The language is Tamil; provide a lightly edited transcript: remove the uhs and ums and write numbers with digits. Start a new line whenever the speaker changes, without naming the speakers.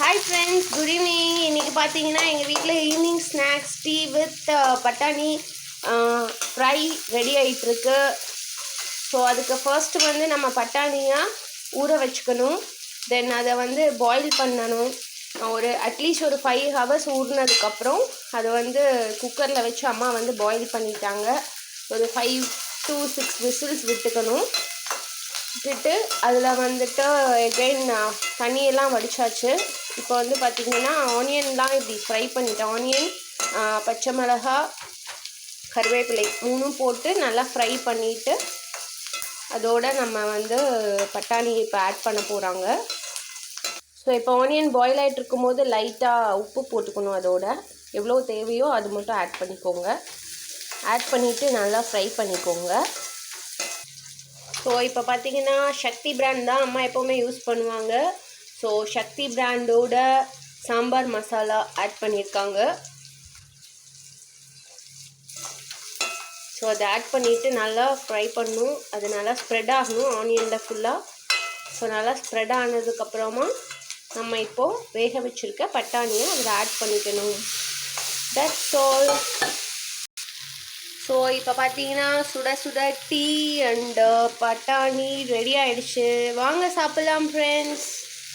Hi friends, good evening. இன்றைக்கி பார்த்தீங்கன்னா எங்கள் வீட்டில் ஈவினிங் ஸ்நாக்ஸ் டீ வித் பட்டாணி ஃப்ரை ரெடி ஆகிட்டுருக்கு. ஸோ அதுக்கு ஃபர்ஸ்ட்டு வந்து நம்ம பட்டாணியாக ஊற வச்சுக்கணும். தென் அதை வந்து பாயில் பண்ணணும். ஒரு அட்லீஸ்ட் ஒரு 5 ஹவர்ஸ் ஊறினதுக்கப்புறம் அதை வந்து குக்கரில் வச்சு அம்மா வந்து பாயில் பண்ணிட்டாங்க. ஒரு 5 to 6 விசில்ஸ் விட்டுக்கணும். விட்டுட்டு அதில் வந்துட்டு எகைன் தண்ணியெல்லாம் வடித்தாச்சு. இப்போ வந்து பார்த்திங்கன்னா ஆனியன்லாம் இப்படி ஃப்ரை பண்ணிட்டேன். ஆனியன், பச்சை மிளகாய், கருவேப்பிலை 3 போட்டு நல்லா ஃப்ரை பண்ணிவிட்டு அதோடு நம்ம வந்து பட்டாணி இப்போ ஆட் பண்ண போகிறாங்க. ஸோ இப்போ ஆனியன் பாயில் ஆகிட்டு இருக்கும்போது லைட்டாக உப்பு போட்டுக்கணும். அதோட எவ்வளோ தேவையோ அது மட்டும் ஆட் பண்ணிக்கோங்க. ஆட் பண்ணிவிட்டு நல்லா ஃப்ரை பண்ணிக்கோங்க. ஸோ இப்போ பார்த்தீங்கன்னா சக்தி பிராண்ட் தான் அம்மா எப்போவுமே யூஸ் பண்ணுவாங்க. ஸோ சக்தி பிராண்டோட சாம்பார் மசாலா ஆட் பண்ணியிருக்காங்க. ஸோ அதை ஆட் பண்ணிவிட்டு நல்லா ஃப்ரை பண்ணணும். அது நல்லா ஸ்ப்ரெட் ஆகணும் ஆனியனில் ஃபுல்லாக. ஸோ நல்லா ஸ்ப்ரெட் ஆனதுக்கப்புறமா நம்ம இப்போது வேக வச்சுருக்க பட்டாணியை அதில் ஆட் பண்ணிக்கணும். That's all. ஸோ இப்போ பார்த்தீங்கன்னா சுட சுட டீ அண்டு பட்டாணி ரெடி ஆகிடுச்சு. வாங்க சாப்பிட்லாம் ஃப்ரெண்ட்ஸ்.